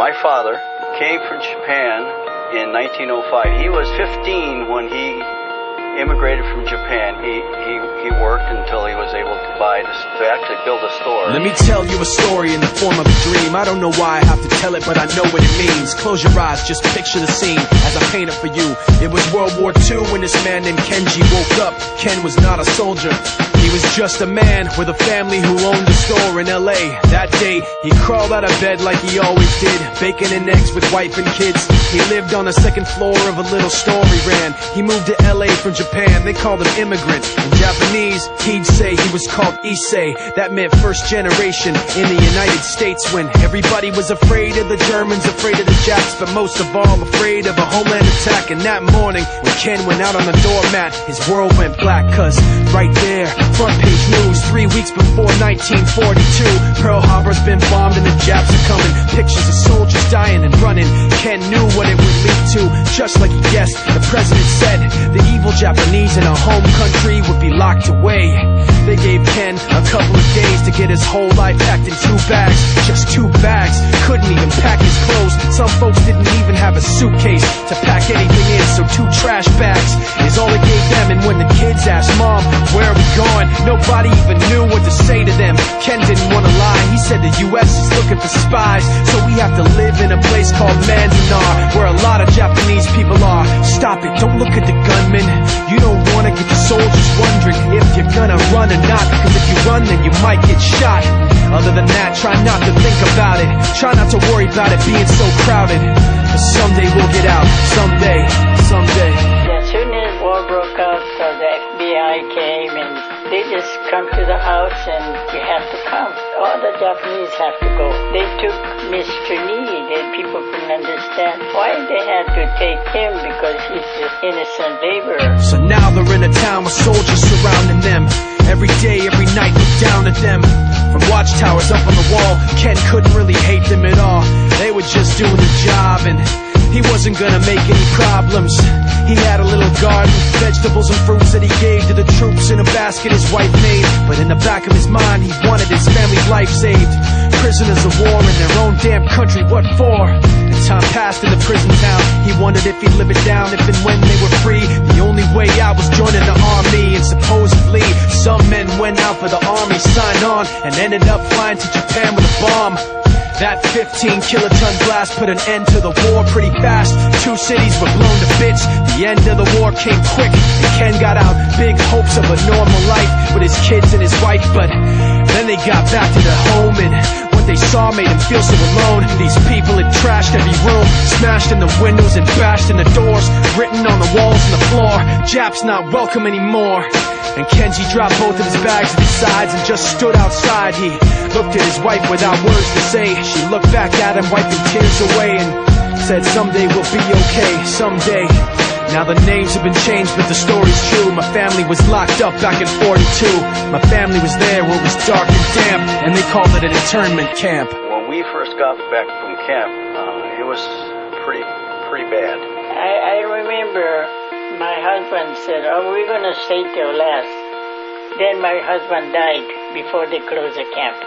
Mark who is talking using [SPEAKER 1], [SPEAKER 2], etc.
[SPEAKER 1] My father came from Japan in 1905. He was 15 when he immigrated from Japan. He worked until he was able to actually build a store.
[SPEAKER 2] Let me tell you a story in the form of a dream. I don't know why I have to tell it, but I know what it means. Close your eyes, just picture the scene as I paint it for you. It was World War II when this man named Kenji woke up. Ken was not a soldier. He was just a man with a family who owned a store in LA. That day, he crawled out of bed like he always did, bacon and eggs with wife and kids. He lived on the second floor of a little store he ran. He moved to LA from Japan. They called him immigrant. In Japanese, he'd say he was called Issei. That meant first generation in the United States, when everybody was afraid of the Germans, afraid of the Japs, but most of all afraid of a homeland attack. And that morning, when Ken went out on the doormat, his world went black, cause right there, front page news, 3 weeks before 1942, Pearl Harbor's been bombed and the Japs are coming. Pictures of soldiers dying and running. Ken knew what it would lead to, just like he guessed. The president said the evil Japanese in our home country would be locked away. They gave Ken a couple of days to get his whole life packed in 2 bags. Just 2 bags, couldn't even pack his clothes. Some folks didn't even have a suitcase to pack anything in, so 2 trash bags is all it gave them. And when the kids asked Mom, where are we going, nobody even knew what to say to them. Ken didn't want to lie, he said the US is looking for spies, so we have to live in a place called Manzanar, where a lot of Japanese people are. Stop it, don't look at the gunmen. You don't want to get the soldiers wondering if you're gonna run or not, because if you run then you might get shot. Other than that, try not to think about it. Try not to worry about it being so crowded, but someday we'll get out. Someday, someday.
[SPEAKER 3] As soon as war broke out, the FBI came and they just come to the house and you have to come. All the Japanese have to go. They took Mr. Need and people couldn't understand why they had to take him, because he's just innocent laborer.
[SPEAKER 2] So now they're in a town with soldiers surrounding them. Every day, every night, look down at them. From watchtowers up on the wall, Ken couldn't really hate them at all. They were just doing the job and he wasn't gonna make any problems. He had a little garden, vegetables and fruits that he gave to the troops in a basket his wife made. But in the back of his mind, he wanted his family's life saved. Prisoners of war in their own damn country, what for? As time passed in the prison town, he wondered if he'd live it down if and when they were free. The only way out was joining the army, and supposedly some men went out for the army, signed on, and ended up flying to Japan with a bomb. That 15-kiloton blast put an end to the war pretty fast. 2 cities were blown to bits. The end of the war came quick, and Ken got out big hopes of a normal life with his kids and his wife. But then they got back to their home, and what they saw made him feel so alone. These people had trashed every room, smashed in the windows and bashed in the doors, written on the walls and the floor, Japs not welcome anymore. And Kenji dropped both of his bags at his sides and just stood outside. He looked at his wife without words to say. She looked back at him, wiping tears away, and said, someday we'll be okay, someday. Now the names have been changed, but the story's true. My family was locked up back in 42. My family was there where it was dark and damp, and they called it an internment camp.
[SPEAKER 1] When we first got back from camp, it was pretty bad.
[SPEAKER 3] I remember my husband said, oh, we're going to stay till last. Then my husband died before they closed the camp.